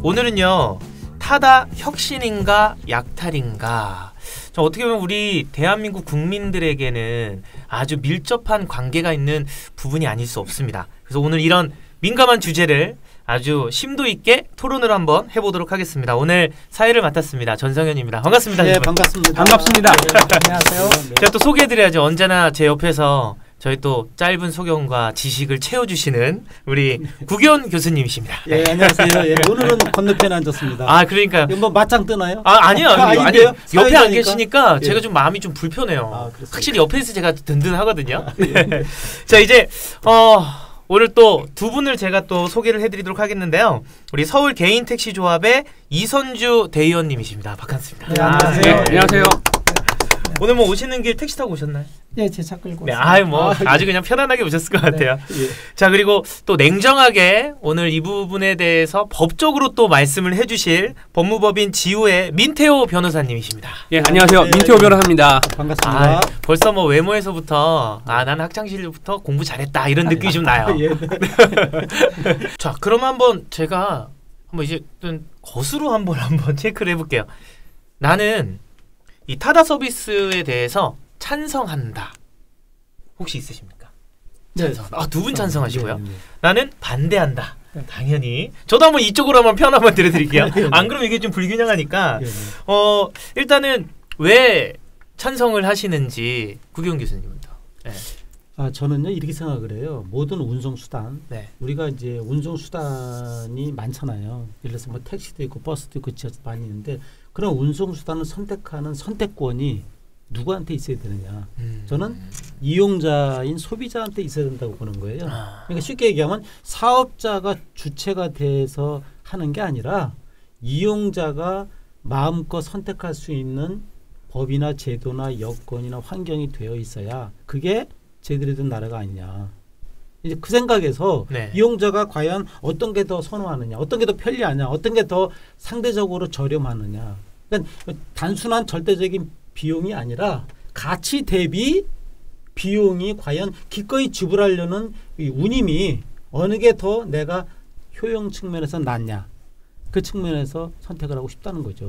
오늘은요 타다 혁신인가 약탈인가. 어떻게 보면 우리 대한민국 국민들에게는 아주 밀접한 관계가 있는 부분이 아닐 수 없습니다. 그래서 오늘 이런 민감한 주제를 아주 심도 있게 토론을 한번 해보도록 하겠습니다. 오늘 사회를 맡았습니다. 전성현입니다. 반갑습니다. 네, 반갑습니다. 반갑습니다. 네, 안녕하세요. 제가 또 소개해드려야죠. 언제나 제 옆에서 저희 또 짧은 소견과 지식을 채워주시는 우리 구기현 교수님이십니다. 예, 안녕하세요. 예, 오늘은 건너편에 앉았습니다. 아, 그러니까 뭐 맞짱 뜨나요? 아니요. 아니, 옆에 안 계시니까 예. 제가 좀 마음이 좀 불편해요. 그렇습니까? 확실히 옆에 있어 제가 든든하거든요. 네. 자, 이제 오늘 또 두 분을 제가 또 소개를 해드리도록 하겠는데요. 우리 서울 개인 택시 조합의 이선주 대의원님이십니다. 반갑습니다. 네, 안녕하세요. 안녕하세요. 오늘 뭐 오시는 길 택시 타고 오셨나요? 예, 제 차 끌고 네, 왔습니다. 아주 그냥 편안하게 오셨을 것 같아요. 예. 자, 그리고 또 냉정하게 오늘 이 부분에 대해서 법적으로 또 말씀을 해주실 법무법인 지우의 민태호 변호사님이십니다. 예, 안녕하세요. 민태호 변호사입니다. 반갑습니다. 벌써 뭐 외모에서부터 나는 학창시절부터 공부 잘했다 이런 느낌이 좀 나요. 예. 자, 그럼 한번 제가 한번 이제 거수로 한번 체크를 해볼게요. 나는 이 타다 서비스에 대해서 찬성한다. 혹시 있으십니까? 찬성한다. 두 분 찬성하시고요. 네. 나는 반대한다. 당연히. 저도 한번 이쪽으로 한번 편 한번 들어드릴게요. 안 그러면 이게 좀 불균형하니까. 네. 일단은 왜 찬성을 하시는지 구기현 교수님부터. 네. 저는요 이렇게 생각을 해요. 모든 운송수단, 네. 우리가 이제 운송수단이 많잖아요. 예를 들어서 뭐 택시도 있고 버스도 있고 지하철도 많이 있는데 그런 운송수단을 선택하는 선택권이 누구한테 있어야 되느냐. 저는 이용자인 소비자한테 있어야 된다고 보는 거예요. 그러니까 쉽게 얘기하면 사업자가 주체가 돼서 하는 게 아니라 이용자가 마음껏 선택할 수 있는 법이나 제도나 여건이나 환경이 되어 있어야 그게 제대로 된 나라가 아니냐. 이제 그 생각에서 네. 이용자가 과연 어떤 게 더 선호하느냐, 어떤 게 더 편리하냐, 어떤 게 더 상대적으로 저렴하느냐. 그러니까 단순한 절대적인 비용이 아니라 가치 대비 비용이 과연 기꺼이 지불하려는 이 운임이 어느 게 더 내가 효용 측면에서 낫냐. 그 측면에서 선택을 하고 싶다는 거죠.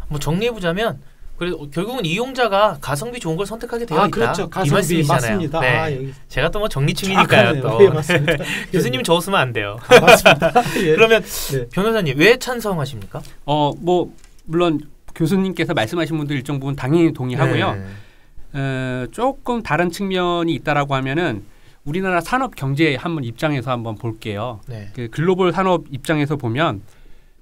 뭐 정리해보자면 그래도 결국은 이용자가 가성비 좋은 걸 선택하게 되어 있다. 그렇죠. 이 가성비 말씀이시잖아요. 맞습니다. 네. 여기 제가 또 뭐 정리충이니까요. 또. 네, 맞습니다. 교수님 저 웃으면 안 돼요. 맞습니다. 예. 그러면 네. 변호사님 왜 찬성하십니까? 뭐 물론 교수님께서 말씀하신 분들 일정 부분 당연히 동의하고요. 네. 조금 다른 측면이 있다라고 하면은 우리나라 산업 경제 한번 입장에서 한번 볼게요. 네. 그 글로벌 산업 입장에서 보면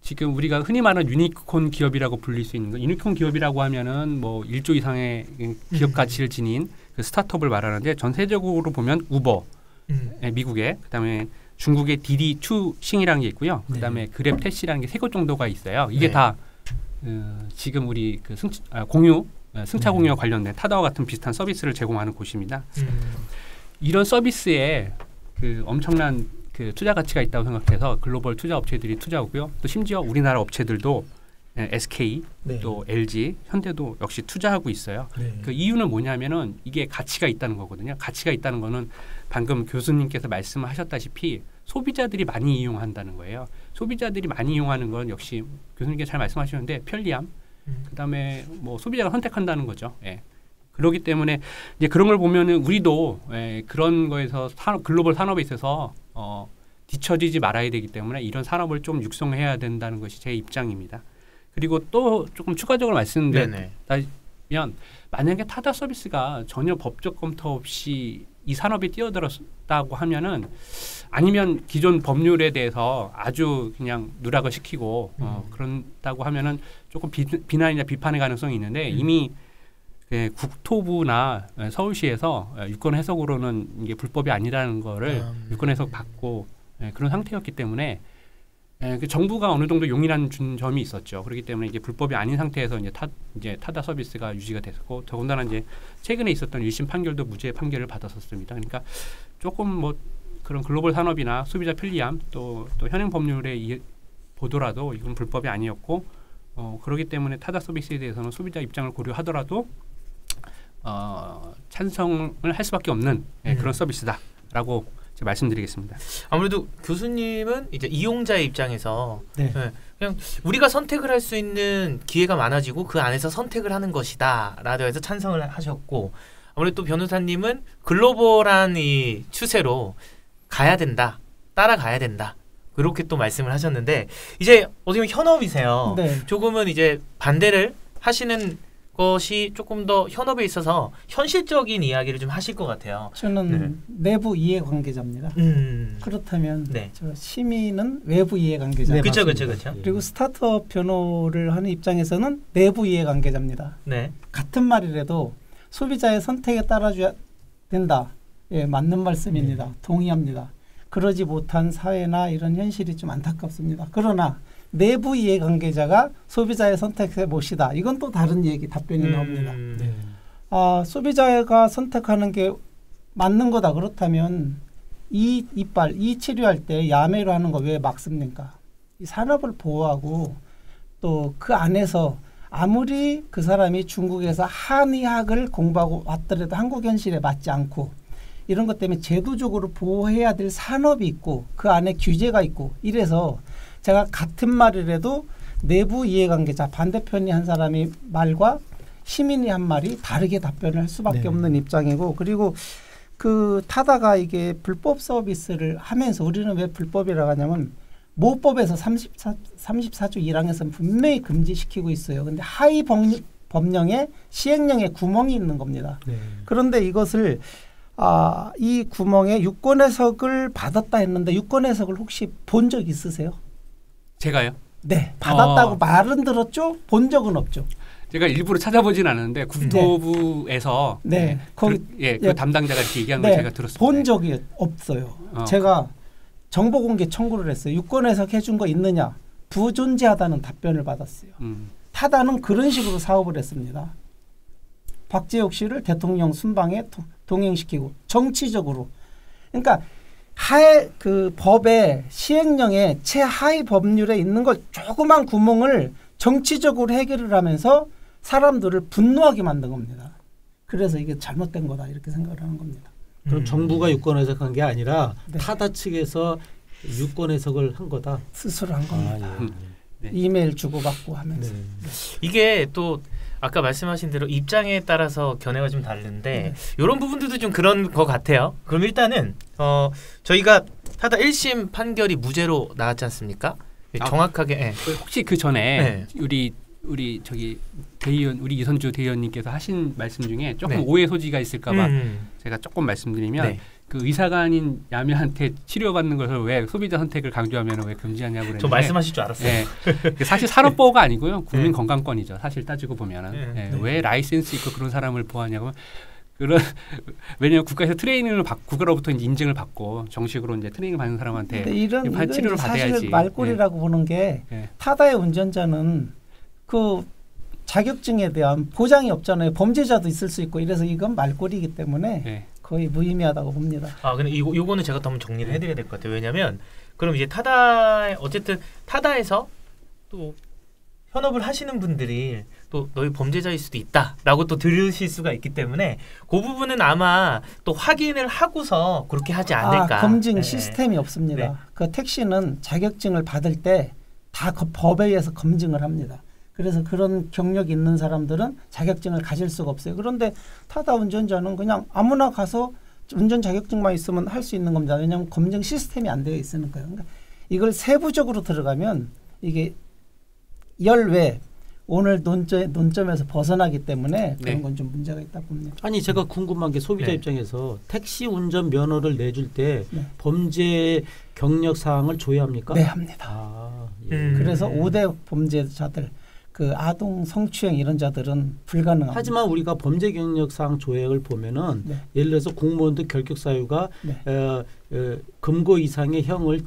지금 우리가 흔히 말하는 유니콘 기업이라고 불릴 수 있는 거. 유니콘 기업이라고 하면은 뭐 1조 이상의 기업 가치를 지닌 그 스타트업을 말하는데 전 세계적으로 보면 우버, 미국에 그다음에 중국의 디디 추싱이라는 게 있고요. 그다음에 그랩 택시라는 게 3곳 정도가 있어요. 이게 네. 다 지금 우리 그 승차 공유와 관련된 타다와 같은 비슷한 서비스를 제공하는 곳입니다. 이런 서비스에 그 엄청난 그 투자 가치가 있다고 생각해서 글로벌 투자 업체들이 투자하고요. 또 심지어 우리나라 업체들도 SK, 네. 또 LG, 현대도 역시 투자하고 있어요. 네. 그 이유는 뭐냐면은 이게 가치가 있다는 거거든요. 가치가 있다는 거는 방금 교수님께서 말씀하셨다시피 소비자들이 많이 이용한다는 거예요. 소비자들이 많이 이용하는 건 역시 교수님께서 잘 말씀하셨는데 편리함, 그다음에 뭐 소비자가 선택한다는 거죠. 예. 그렇기 때문에 이제 그런 걸 보면은 우리도 그런 거에서 글로벌 산업에 있어서 뒤처지지 말아야 되기 때문에 이런 산업을 좀 육성해야 된다는 것이 제 입장입니다. 그리고 또 조금 추가적으로 말씀드리면 만약에 타다 서비스가 전혀 법적 검토 없이 이 산업에 뛰어들었다고 하면은 아니면 기존 법률에 대해서 아주 그냥 누락을 시키고 그런다고 하면은 조금 비난이나 비판의 가능성이 있는데 이미 국토부나 서울시에서 유권 해석으로는 이게 불법이 아니라는 거를 유권 해석 받고 그런 상태였기 때문에 그 정부가 어느 정도 용인한 점이 있었죠. 그렇기 때문에 이게 불법이 아닌 상태에서 이제 타다 서비스가 유지가 됐고 더군다나 이제 최근에 있었던 1심 판결도 무죄 판결을 받았었습니다. 그러니까 조금 뭐 그런 글로벌 산업이나 소비자 편리함 또 현행 법률에 보더라도 이건 불법이 아니었고 그렇기 때문에 타다 서비스에 대해서는 소비자 입장을 고려하더라도 찬성을 할 수밖에 없는 그런 서비스다라고 제가 말씀드리겠습니다. 아무래도 교수님은 이제 이용자의 입장에서 그냥 우리가 선택을 할 수 있는 기회가 많아지고 그 안에서 선택을 하는 것이다 라고 해서 찬성을 하셨고, 아무래도 또 변호사님은 글로벌한 이 추세로 가야 된다, 따라가야 된다, 그렇게 또 말씀을 하셨는데, 이제 어떻게 보면 현업이세요. 네. 조금은 이제 반대를 하시는 것이 조금 더 현업에 있어서 현실적인 이야기를 좀 하실 것 같아요. 저는 내부 이해관계자입니다. 그렇다면 네. 저 시민은 외부 이해관계자. 네, 그렇죠, 맞습니다. 그렇죠, 그렇죠. 예. 그리고 스타트업 변호를 하는 입장에서는 내부 이해관계자입니다. 네. 같은 말이라도 소비자의 선택에 따라줘야 된다. 예, 맞는 말씀입니다. 동의합니다. 그러지 못한 사회나 이런 현실이 좀 안타깝습니다. 그러나 내부 이해관계자가 소비자의 선택의 몫이다. 이건 또 다른 얘기, 답변이 나옵니다. 네. 소비자가 선택하는 게 맞는 거다. 그렇다면 이 치료할 때 야매로 하는 거 왜 막습니까? 이 산업을 보호하고 또 그 안에서 아무리 그 사람이 중국에서 한의학을 공부하고 왔더라도 한국 현실에 맞지 않고 이런 것 때문에 제도적으로 보호해야 될 산업이 있고 그 안에 규제가 있고 이래서 제가 같은 말이라도 내부 이해관계자 반대편이 한 사람이 말과 시민이 한 말이 다르게 답변을 할 수밖에 네. 없는 없는 입장이고, 그리고 그 타다가 이게 불법 서비스를 하면서 우리는 왜 불법이라고 하냐면 모법에서 34조 1항에서는 분명히 금지시키고 있어요. 근데 하위 법령에 시행령에 구멍이 있는 겁니다. 네. 그런데 이것을 이 구멍에 유권 해석을 받았다 했는데 유권 해석을 혹시 본 적 있으세요? 제가요? 네, 받았다고 말은 들었죠. 본 적은 없죠. 제가 일부러 찾아보진 않았는데 국토부에서 네, 거기 그 담당자가 이렇게 얘기한 걸 제가 들었습니다. 본 적이 없어요. 제가 정보 공개 청구를 했어요. 유권 해석 해준 거 있느냐? 부존재하다는 답변을 받았어요. 타다는 그런 식으로 사업을 했습니다. 박재욱 씨를 대통령 순방에 동행시키고 정치적으로, 그러니까 그 법의 시행령에 최하위 법률에 있는 걸 조그만 구멍을 정치적으로 해결을 하면서 사람들을 분노하게 만든 겁니다. 그래서 이게 잘못된 거다 이렇게 생각을 하는 겁니다. 그럼 정부가 유권 해석한 게 아니라 네. 타다 측에서 유권 해석을 한 거다. 스스로 한 겁니다. 예. 네. 이메일 주고받고 하면서. 네. 이게 또 아까 말씀하신 대로 입장에 따라서 견해가 좀 다른데 이런 부분들도 좀 그런 것 같아요. 그럼 일단은 저희가 타다 1심 판결이 무죄로 나왔지 않습니까? 정확하게 혹시 그 전에 네. 우리 저기 대의원, 우리 이선주 대의원님께서 하신 말씀 중에 조금 네. 오해 소지가 있을까봐 제가 조금 말씀드리면 네. 그 의사가 아닌 야매한테 치료받는 것을 왜 소비자 선택을 강조하면 왜 금지하냐고 그랬는데 저 말씀하실 줄 알았어요. 네. 사실 산업보호가 아니고요. 국민 건강권이죠. 사실 따지고 보면은 네. 왜 라이센스 있고 그런 사람을 보호하냐고. 왜냐하면 국가에서 트레이닝을 국가로부터 이제 인증을 받고 정식으로 이제 트레이닝을 받는 사람한테 이런 치료를 사실 받아야지. 말꼬리라고 보는 게 타다의 운전자는 그 자격증에 대한 보장이 없잖아요. 범죄자도 있을 수 있고 이래서 이건 말꼬리이기 때문에 거의 무의미하다고 봅니다. 근데 요거는 제가 또 한번 정리를 해드려야 될 것 같아요. 왜냐하면 그럼 이제 어쨌든 타다에서 또 현업을 하시는 분들이 또 너희 범죄자일 수도 있다라고 또 들으실 수가 있기 때문에 그 부분은 아마 또 확인을 하고서 그렇게 하지 않을까. 검증 시스템이 없습니다. 네. 그 택시는 자격증을 받을 때 다 법에 의해서 검증을 합니다. 그래서 그런 경력이 있는 사람들은 자격증을 가질 수가 없어요. 그런데 타다 운전자는 그냥 아무나 가서 운전 자격증만 있으면 할 수 있는 겁니다. 왜냐하면 검증 시스템이 안 되어 있으니까요. 그러니까 이걸 세부적으로 들어가면 이게 열외 오늘 논점에서 벗어나기 때문에 그런 건 좀 문제가 있다고 봅니다. 아니 제가 궁금한 게 소비자 입장에서 택시 운전 면허를 내줄 때 범죄 경력 사항을 조회합니까? 네, 합니다. 그래서 5대 범죄자들 그 아동 성추행 이런 자들은 불가능합니다. 하지만 우리가 범죄 경력 사항 조회를 보면은 예를 들어서 공무원들 결격 사유가 금고 이상의 형을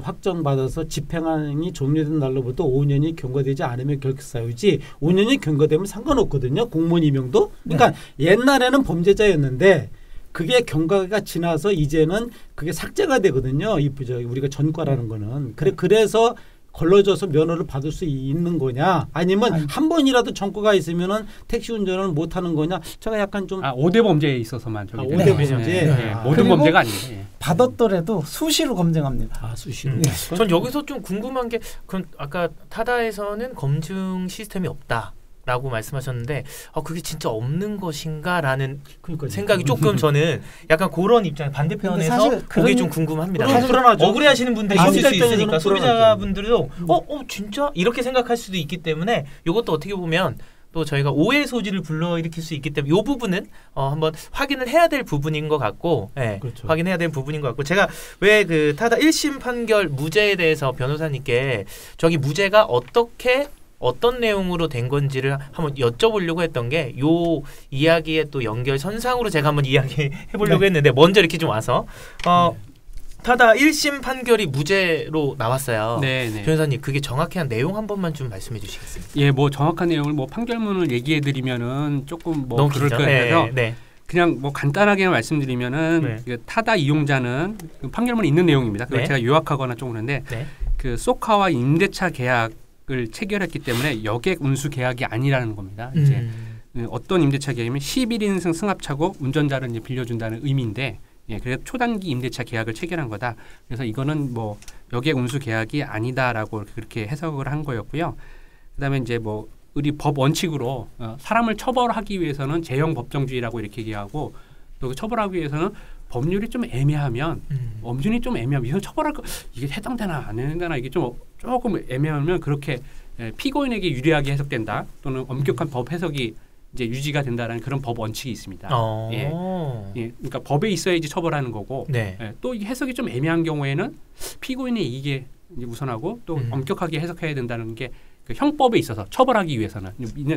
확정받아서 집행이 종료된 날로부터 5년이 경과되지 않으면 결격 사유지 5년이 경과되면 상관없거든요. 공무원 임용도. 그러니까 옛날에는 범죄자였는데 그게 경과가 지나서 이제는 그게 삭제가 되거든요. 우리가 전과라는 거는. 그래서 걸러져서 면허를 받을 수 있는 거냐 아니면 한 번이라도 전과가 있으면은 택시 운전을 못 하는 거냐 제가 약간 좀 5대 범죄에 있어서만 5대 범죄 모든 범죄가 아니에요. 받았더라도 수시로 검증합니다. 아, 수시로. 네. 전 여기서 좀 궁금한 게 그럼 아까 타다에서는 검증 시스템이 없다라고 말씀하셨는데 그게 진짜 없는 것인가라는 그러니까요. 생각이 조금 저는 약간 그런 입장 반대편에서 사실 그게 좀 궁금합니다. 사실 불안하죠. 억울해하시는 분들이 있을 수 소비자 있으니까 입장에서는 소비자분들도 진짜 이렇게 생각할 수도 있기 때문에 이것도 어떻게 보면 또 저희가 오해 소지를 불러일으킬 수 있기 때문에 이 부분은 한번 확인을 해야 될 부분인 것 같고, 그렇죠. 확인해야 될 부분인 것 같고, 제가 왜 그 타다 1심 판결 무죄에 대해서 변호사님께 저기 무죄가 어떤 내용으로 된 건지를 한번 여쭤보려고 했던 게 요 이야기의 또 연결선상으로 제가 한번 이야기해 보려고 했는데 먼저 이렇게 좀 와서 타다 1심 판결이 무죄로 나왔어요. 네. 변호사님 그게 정확한 내용 한 번만 좀 말씀해 주시겠습니까? 예, 뭐 정확한 내용을 뭐 판결문을 얘기해 드리면은 조금 뭐 너무 그럴 길죠? 것 같아서 네. 그냥 뭐 간단하게 말씀드리면은 네. 그 타다 이용자는 그 판결문에 있는 내용입니다. 그걸 네. 제가 요약하거나 좀 그런데 네. 그 소카와 임대차 계약을 체결했기 때문에 여객 운수 계약이 아니라는 겁니다. 이제 어떤 임대차 계약이면 11인승 승합차고 운전자를 이제 빌려준다는 의미인데, 그래서 초단기 임대차 계약을 체결한 거다. 그래서 이거는 뭐 여객 운수 계약이 아니다라고 그렇게 해석을 한 거였고요. 그다음에 이제 뭐 우리 법 원칙으로 사람을 처벌하기 위해서는 재형 법정주의라고 이렇게 얘기하고 또 처벌하기 위해서는 법률이 좀 애매하면 엄준이 좀 애매하면 이건 처벌할 거 이게 해당되나 안 해당되나 이게 좀 조금 애매하면 그렇게 피고인에게 유리하게 해석된다 또는 엄격한 법 해석이 이제 유지가 된다라는 그런 법 원칙이 있습니다. 그러니까 법에 있어야지 처벌하는 거고 또 이 해석이 좀 애매한 경우에는 피고인의 이익에 이제 우선하고 또 엄격하게 해석해야 된다는 게 그 형법에 있어서 처벌하기 위해서는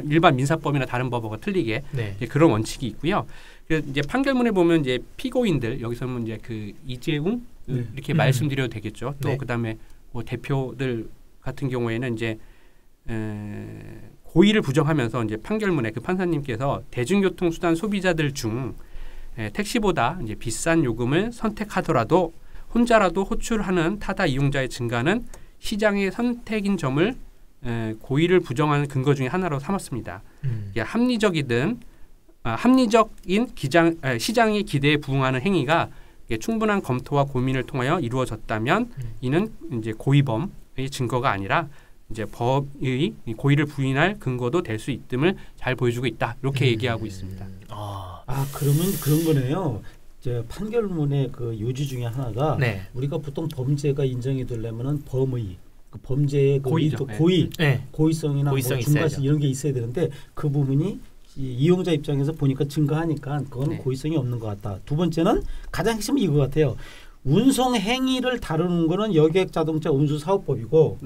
일반 민사법이나 다른 법하고 틀리게 그런 원칙이 있고요. 그래서 이제 판결문에 보면 이제 피고인들 여기서는 이제 그 이재웅 이렇게 말씀드려도 되겠죠. 또 그다음에 뭐 대표들 같은 경우에는 이제 고의를 부정하면서 이제 판결문에 그 판사님께서 대중교통 수단 소비자들 중 택시보다 이제 비싼 요금을 선택하더라도 혼자라도 호출하는 타다 이용자의 증가는 시장의 선택인 점을 고의를 부정하는 근거 중에 하나로 삼았습니다. 합리적인 시장의 기대에 부응하는 행위가 충분한 검토와 고민을 통하여 이루어졌다면 이는 이제 고의범의 증거가 아니라 이제 법의 고의를 부인할 근거도 될 수 있음을 잘 보여주고 있다. 이렇게 얘기하고 있습니다. 그러면 그런 거네요. 판결문의 그 요지 중에 하나가 우리가 보통 범죄가 인정이 되려면은 범의 그 범죄의 고의죠. 고의성이나 뭐 중과실 이런 게 있어야 되는데 그 부분이 이용자 입장에서 보니까 증거하니까 그건 고의성이 없는 것 같다. 두 번째는 가장 핵심은 이거 같아요. 운송 행위를 다루는 거는 여객 자동차 운수 사업법이고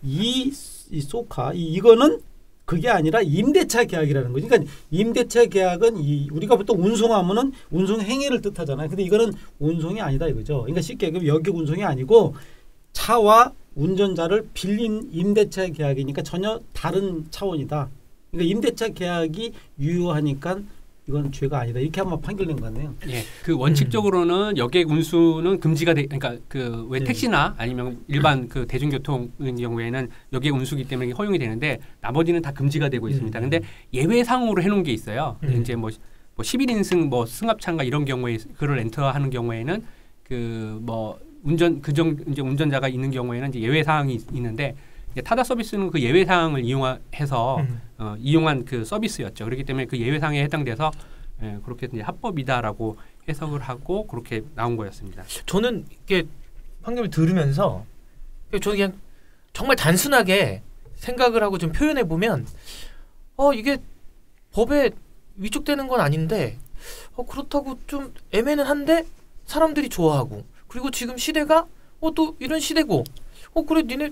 이 소카 이거는 그게 아니라 임대차 계약이라는 거죠. 그러니까 임대차 계약은 우리가 보통 운송하면은 운송 행위를 뜻하잖아요. 근데 이거는 운송이 아니다 이거죠. 그러니까 쉽게 얘기하면 여객 운송이 아니고 차와 운전자를 빌린 임대차 계약이니까 전혀 다른 차원이다. 그러니까 임대차 계약이 유효하니까 이건 죄가 아니다. 이렇게 한번 판결된 것 같네요. 그 원칙적으로는 여객 운수는 금지가 그러니까 그 왜 택시나 아니면 일반 그 대중교통의 경우에는 여객 운수기 때문에 허용이 되는데 나머지는 다 금지가 되고 있습니다. 근데 예외 사항으로 해놓은 게 있어요. 이제 뭐 11인승 뭐 승합차인가 이런 경우에 그걸 엔터하는 경우에는 그 뭐 이제 운전자가 있는 경우에는 이제 예외 사항이 있는데 타다 서비스는 그 예외 사항을 이용해서 이용한 그 서비스였죠. 그렇기 때문에 그 예외 사항에 해당돼서 그렇게 이제 합법이다라고 해석을 하고 그렇게 나온 거였습니다. 저는 이게 판결을 들으면서 저는 그냥 정말 단순하게 생각을 하고 좀 표현해 보면 이게 법에 위축되는 건 아닌데 그렇다고 좀 애매는 한데 사람들이 좋아하고 그리고 지금 시대가 또 이런 시대고 그래 니네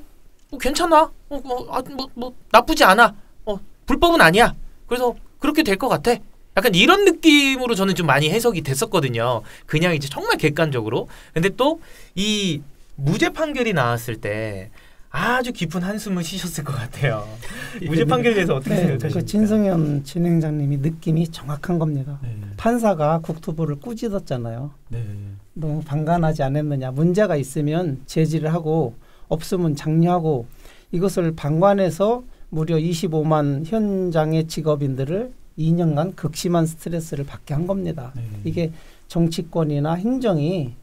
괜찮아 뭐 나쁘지 않아 불법은 아니야 그래서 그렇게 될 것 같아 약간 이런 느낌으로 저는 좀 많이 해석이 됐었거든요. 그냥 이제 정말 객관적으로. 근데 또 이 무죄 판결이 나왔을 때 아주 깊은 한숨을 쉬셨을 것 같아요. 무죄 판결에 대해서 어떻게 생각하십니까? 그 진성현 진행자님이 느낌이 정확한 겁니다. 판사가 국토부를 꾸짖었잖아요. 너무 방관하지 않았느냐. 문제가 있으면 제지를 하고 없으면 장려하고 이것을 방관해서 무려 25만 현장의 직업인들을 2년간 극심한 스트레스를 받게 한 겁니다. 이게 정치권이나 행정이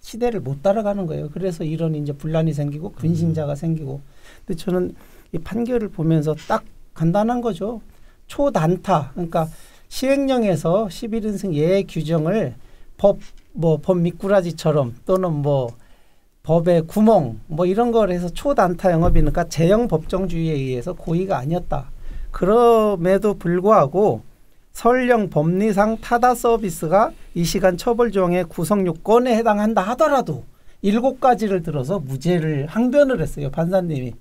시대를 못 따라가는 거예요. 그래서 이런 이제 분란이 생기고 근신자가 생기고. 근데 저는 이 판결을 보면서 딱 간단한 거죠. 초단타, 그러니까 시행령에서 11인승 예외 규정을 법 미꾸라지처럼 또는 뭐 법의 구멍 뭐 이런 걸 해서 초단타 영업이니까 제형 법정주의에 의해서 고의가 아니었다. 그럼에도 불구하고 설령 법리상 타다 서비스가 이 시간 처벌 조항의 구성 요건에 해당한다 하더라도 7가지를 들어서 무죄를 항변을 했어요. 판사님이.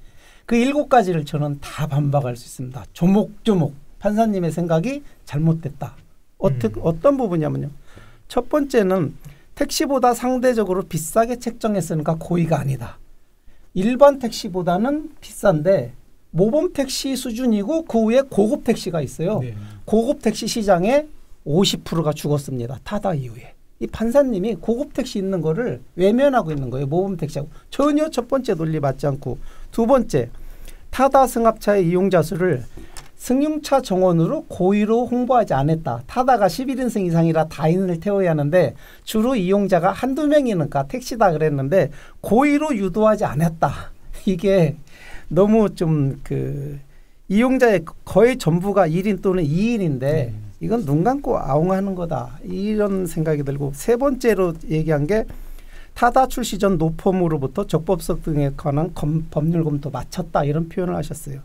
그 7가지를 저는 다 반박할 수 있습니다. 조목조목 판사님의 생각이 잘못됐다. 어떤 부분이냐면요. 첫 번째는 택시보다 상대적으로 비싸게 책정했으니까 고의가 아니다. 일반 택시보다는 비싼데 모범 택시 수준이고 그 후에 고급 택시가 있어요. 네. 고급 택시 시장에 50%가 죽었습니다. 타다 이후에. 이 판사님이 고급 택시 있는 거를 외면하고 있는 거예요. 모범 택시하고. 전혀 첫 번째 논리 맞지 않고. 두 번째, 타다 승합차의 이용자 수를 승용차 정원으로 고의로 홍보하지 않았다. 타다가 11인승 이상이라 다인을 태워야 하는데 주로 이용자가 한두 명이니까 택시다 그랬는데 고의로 유도하지 않았다. 이게 너무 좀 그 이용자의 거의 전부가 1인 또는 2인인데 이건 눈 감고 아웅하는 거다. 이런 생각이 들고 세 번째로 얘기한 게 타다 출시 전 노펌으로부터 적법성 등에 관한 법률 검토 마쳤다. 이런 표현을 하셨어요.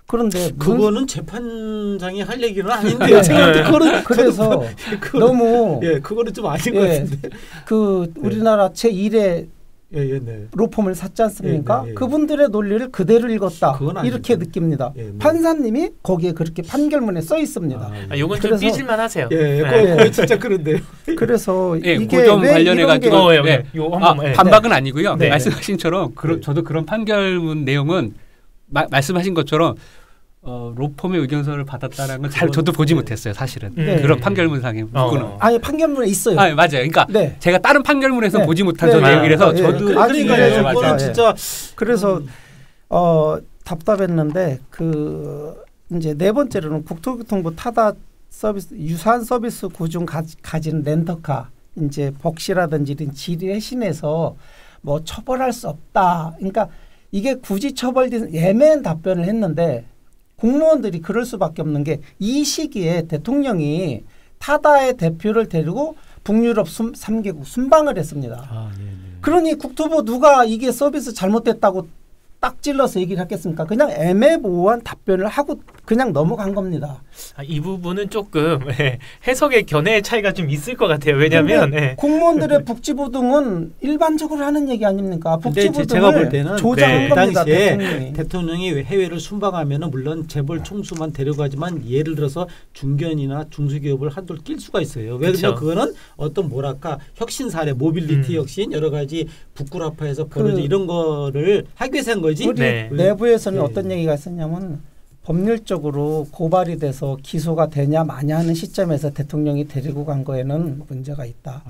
그런데 그거는 재판장이 할 얘기는 아닌데 그래서 너무 그거는 좀 아닌 것 같은데 그 우리나라 제1의 네. 로펌을 샀지 않습니까? 네. 그분들의 논리를 그대로 읽었다. 이렇게 느낍니다. 판사님이 거기에 그렇게 판결문에 써 있습니다. 이건 좀 삐질만 하세요. 그거 진짜 그런데요. 그래서 이게 고점 관련해 가지고 반박은 네. 아니고요. 네. 말씀하신처럼 저도 그런 판결문 내용은 말씀하신 것처럼 로펌의 의견서를 받았다는 건 잘 저도 보지 못했어요. 사실은 그런 판결문상의 부분은. 아니 판결문에 있어요. 맞아요. 그러니까 제가 다른 판결문에서 보지 못한 내용이라서 저도 그러니까 진짜 그래서 답답했는데 그 이제 네 번째로는 국토교통부 타다 서비스 유사한 서비스 구중 가진 렌터카 이제 벅시라든지 이런 질의해신에서 뭐 처벌할 수 없다. 그러니까 이게 굳이 처벌된 애매한 답변을 했는데. 공무원들이 그럴 수밖에 없는 게 이 시기에 대통령이 타다의 대표를 데리고 북유럽 3개국 순방을 했습니다. 그러니 국토부 누가 이게 서비스 잘못됐다고 딱 찔러서 얘기를 했겠습니까? 그냥 애매모호한 답변을 하고 그냥 넘어간 겁니다. 이 부분은 조금 해석의 견해의 차이가 좀 있을 것 같아요. 왜냐하면 공무원들의 복지부 등은 일반적으로 하는 얘기 아닙니까? 복지부 제가 볼 때는 조장한 겁니다. 대통령이 해외를 순방하면 물론 재벌 총수만 데려가지만 예를 들어서 중견이나 중소기업을 한둘 낄 수가 있어요. 왜 그러면 그거는 어떤 뭐랄까 혁신 사례, 모빌리티 혁신 여러 가지 북구라파에서 벌어진 이런 거를 하기 위해서 한 거지. 우리 내부에서는 어떤 얘기가 있었냐면 법률적으로 고발이 돼서 기소가 되냐 마냐 하는 시점에서 대통령이 데리고 간 거에는 문제가 있다.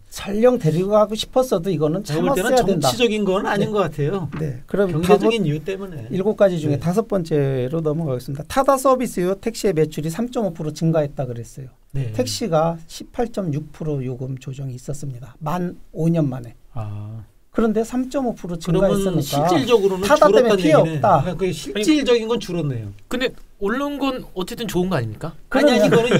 설령 데리고 가고 싶었어도 이거는 참았어야 된다. 정치적인 건 아닌 것 같아요. 네, 그럼 경제적인 이유 때문에 7가지 중에 5번째로 넘어가겠습니다. 타다 서비스 이후 택시의 매출이 3.5% 증가했다 그랬어요. 택시가 18.6% 요금 조정이 있었습니다. 만 5년 만에. 그런데 3.5% 증가했으니까 실질적으로는 타다 때문에 줄었다는 피해 얘기네. 없다. 그 실질적인 건 줄었네요. 근데 오른 건 어쨌든 좋은 거 아닙니까? 아니 이거는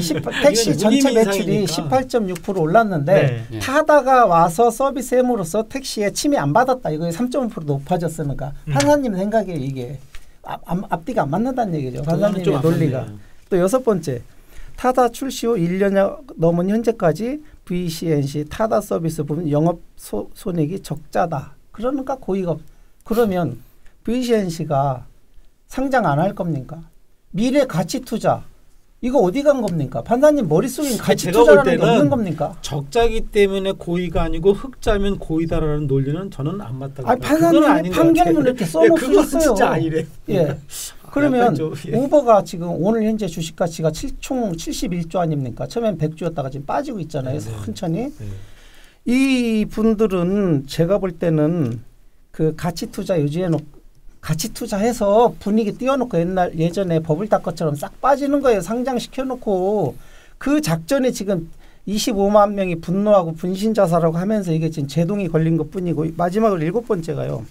택시 전체 매출이 18.6% 올랐는데 타다가 와서 서비스햄으로써 택시에 침해 안 받았다. 이거에 3.5% 높아졌으니까 판사님 생각에 이게 앞뒤가 안 맞는다는 얘기죠. 판사님의 논리가. 또 6번째. 타다 출시 후 1년 넘은 현재까지 VCNC 타다 서비스 부분 영업 손익이 적자다. 그러니까 고의가 그러면 VCNC가 상장 안 할 겁니까? 미래 가치 투자 이거 어디 간 겁니까? 판사님 머릿속에 가치 투자라는 게 없는 겁니까? 적자기 때문에 고의가 아니고 흑자면 고의다라는 논리는 저는 안 맞다고 봐요. 판사님이 판결문을 이렇게 써놓으셨어요. 진짜 아니래. 그러면 우버가 지금 오늘 현재 주식 가치가 총 71조 아닙니까? 처음엔 100조였다가 지금 빠지고 있잖아요. 천천히. 이 분들은 제가 볼 때는 그 가치 투자 유지해 놓고 가치 투자해서 분위기 띄워놓고 예전에 버블 닦것처럼 싹 빠지는 거예요. 상장시켜놓고 그 작전에 지금 25만 명이 분노하고 분신 자살하고 하면서 이게 지금 제동이 걸린 것뿐이고 마지막으로 7번째가요.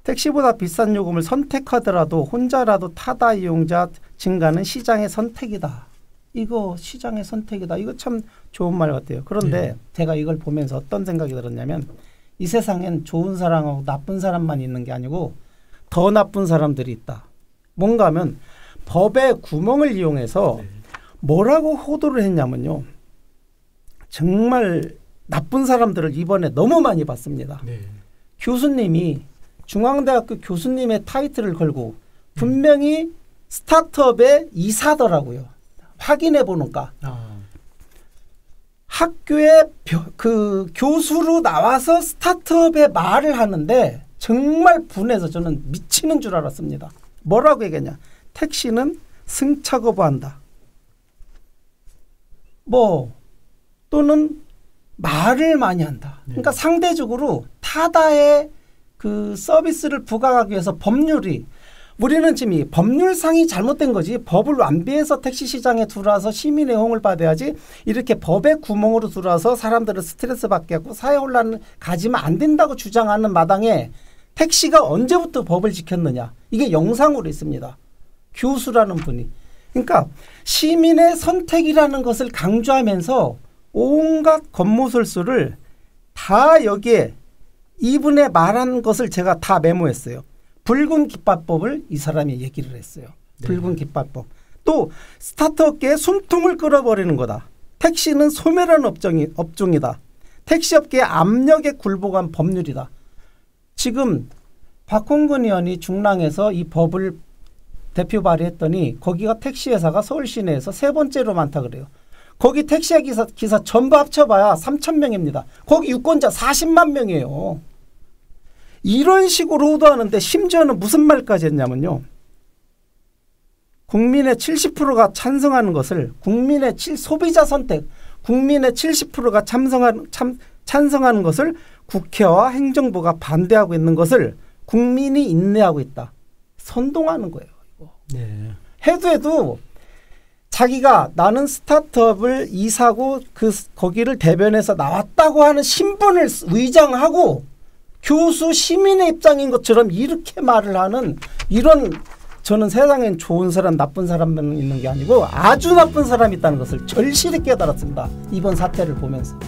택시보다 비싼 요금을 선택하더라도 혼자라도 타다 이용자 증가는 시장의 선택이다. 이거 시장의 선택이다. 이거 참 좋은 말 같아요. 그런데 제가 이걸 보면서 어떤 생각이 들었냐면 이 세상엔 좋은 사람하고 나쁜 사람만 있는 게 아니고 더 나쁜 사람들이 있다. 뭔가 하면 법의 구멍을 이용해서 뭐라고 호도를 했냐면요. 정말 나쁜 사람들을 이번에 너무 많이 봤습니다. 교수님이 중앙대학교 교수님의 타이틀을 걸고 분명히 스타트업의 이사더라고요. 확인해 보니까 학교에 그 교수로 나와서 스타트업의 말을 하는데 정말 분해서 저는 미치는 줄 알았습니다. 뭐라고 얘기했냐? 택시는 승차 거부한다. 뭐 또는 말을 많이 한다. 그러니까 상대적으로 타다의 그 서비스를 부각하기 위해서 법률이 우리는 지금 이 법률상이 잘못된 거지 법을 완비해서 택시 시장에 들어와서 시민의 호응을 받아야지 이렇게 법의 구멍으로 들어와서 사람들을 스트레스 받게 하고 사회 혼란을 가지면 안 된다고 주장하는 마당에 택시가 언제부터 법을 지켰느냐. 이게 영상으로 있습니다. 교수라는 분이. 그러니까 시민의 선택이라는 것을 강조하면서 온갖 겉모술수를 다 여기에 이분의 말한 것을 제가 다 메모했어요. 붉은 깃발법을 이 사람이 얘기를 했어요. 붉은 깃발법. 또 스타트업계의 숨통을 끌어버리는 거다. 택시는 소멸한 업종이다. 택시업계의 압력에 굴복한 법률이다. 지금 박홍근 의원이 중랑에서 이 법을 대표 발의했더니 거기가 택시회사가 서울 시내에서 3번째로 많다 그래요. 거기 택시 기사 전부 합쳐봐야 3,000명입니다. 거기 유권자 40만 명이에요. 이런 식으로 호도하는데 심지어는 무슨 말까지 했냐면요. 국민의 70%가 찬성하는 것을 국민의 소비자 선택 국민의 70%가 찬성하는 것을 국회와 행정부가 반대하고 있는 것을 국민이 인내하고 있다. 선동하는 거예요. 이거. 해도 자기가 나는 스타트업을 이사고 거기를 대변해서 나왔다고 하는 신분을 위장하고 교수 시민의 입장인 것처럼 이렇게 말을 하는 이런 저는 세상엔 좋은 사람 나쁜 사람만 있는 게 아니고 아주 나쁜 사람이 있다는 것을 절실히 깨달았습니다. 이번 사태를 보면서.